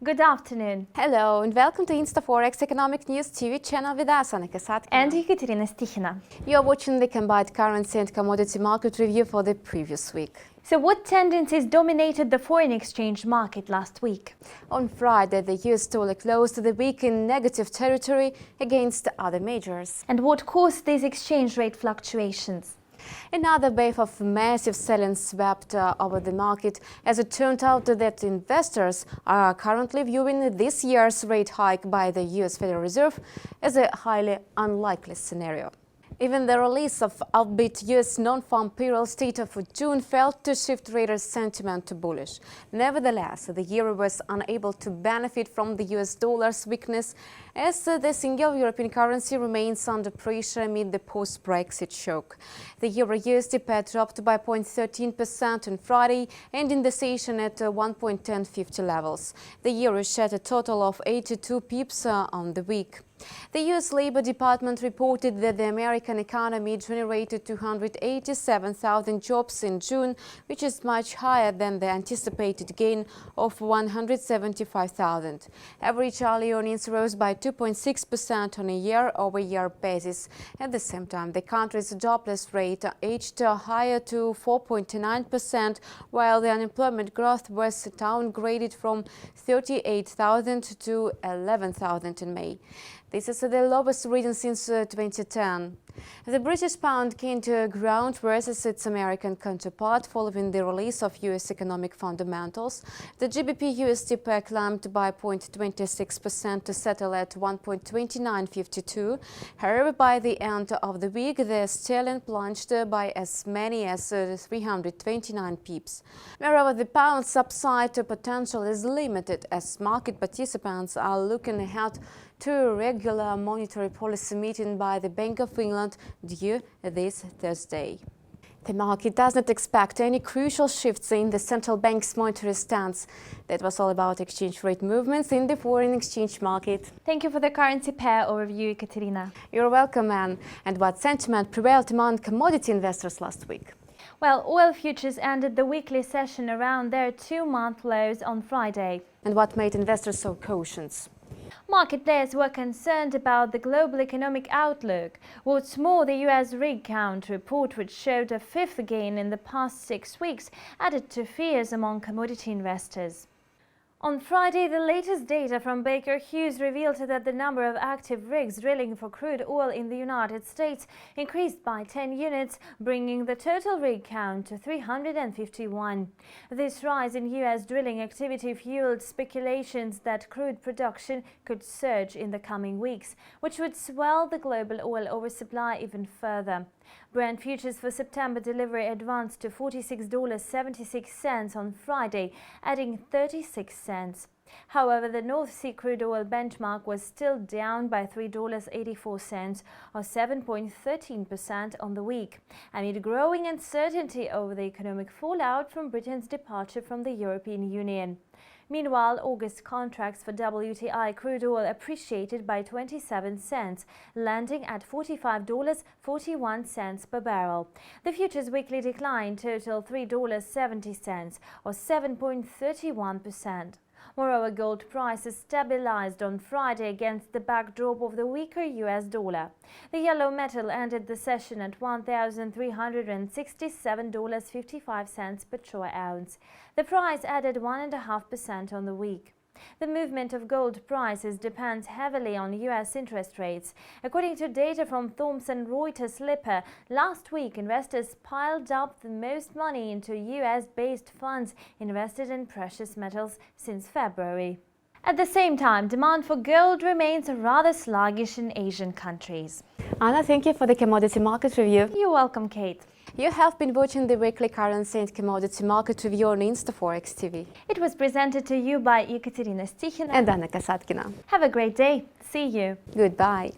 Good afternoon. Hello and welcome to ИнстаФорекс Economic News TV channel with us, Anna Kasatkina. And Ekaterina Stikhina. You are watching the combined currency and commodity market review for the previous week. So what tendencies dominated the foreign exchange market last week? On Friday, the US dollar closed the week in negative territory against other majors. And what caused these exchange rate fluctuations? Another wave of massive selling swept over the market, as it turned out that investors are currently viewing this year's rate hike by the US Federal Reserve as a highly unlikely scenario. Even the release of upbeat US non-farm payroll data for June failed to shift traders' sentiment to bullish. Nevertheless, the euro was unable to benefit from the US dollar's weakness, as the single European currency remains under pressure amid the post-Brexit shock. The euro-USD pair dropped by 0.13% on Friday, ending the session at 1.1050 levels. The euro shed a total of 82 pips on the week. The U.S. Labor Department reported that the American economy generated 287,000 jobs in June, which is much higher than the anticipated gain of 175,000. Average hourly earnings rose by 2.6% on a year-over-year basis. At the same time, the country's jobless rate edged higher to 4.9%, while the unemployment growth was downgraded from 38,000 to 11,000 in May. This is the lowest reading since 2010. The British pound gained ground versus its American counterpart following the release of U.S. economic fundamentals. The GBP-USD pair climbed by 0.26% to settle at 1.2952. However, by the end of the week, the sterling plunged by as many as 329 pips. Moreover, the pound's upside potential is limited, as market participants are looking ahead to a regular monetary policy meeting by the Bank of England due this Thursday. The market does not expect any crucial shifts in the central bank's monetary stance. That was all about exchange rate movements in the foreign exchange market. Thank you for the currency pair overview, Ekaterina. You're welcome, Anne. And what sentiment prevailed among commodity investors last week? Well, oil futures ended the weekly session around their two-month lows on Friday. And what made investors so cautious? Market players were concerned about the global economic outlook. What's more, the US rig count report, which showed a fifth gain in the past 6 weeks, added to fears among commodity investors. On Friday, the latest data from Baker Hughes revealed that the number of active rigs drilling for crude oil in the United States increased by 10 units, bringing the total rig count to 351. This rise in U.S. drilling activity fueled speculations that crude production could surge in the coming weeks, which would swell the global oil oversupply even further. Brent futures for September delivery advanced to $46.76 on Friday, adding 36 cents. However, the North Sea crude oil benchmark was still down by $3.84 or 7.13% on the week, amid growing uncertainty over the economic fallout from Britain's departure from the European Union. Meanwhile, August contracts for WTI crude oil appreciated by 27 cents, landing at $45.41 per barrel. The futures weekly decline totaled $3.70 or 7.31%. Moreover, gold prices stabilized on Friday against the backdrop of the weaker US dollar. The yellow metal ended the session at $1,367.55 per troy ounce. The price added 1.5% on the week. The movement of gold prices depends heavily on U.S. interest rates. According to data from Thomson Reuters Lipper, last week investors piled up the most money into U.S.-based funds invested in precious metals since February. At the same time, demand for gold remains rather sluggish in Asian countries. Anna, thank you for the commodity market review. You're welcome, Kate. You have been watching the weekly currency and commodity market review on ИнстаФорекс TV. It was presented to you by Ekaterina Stikhina and Anna Kasatkina. Have a great day. See you. Goodbye.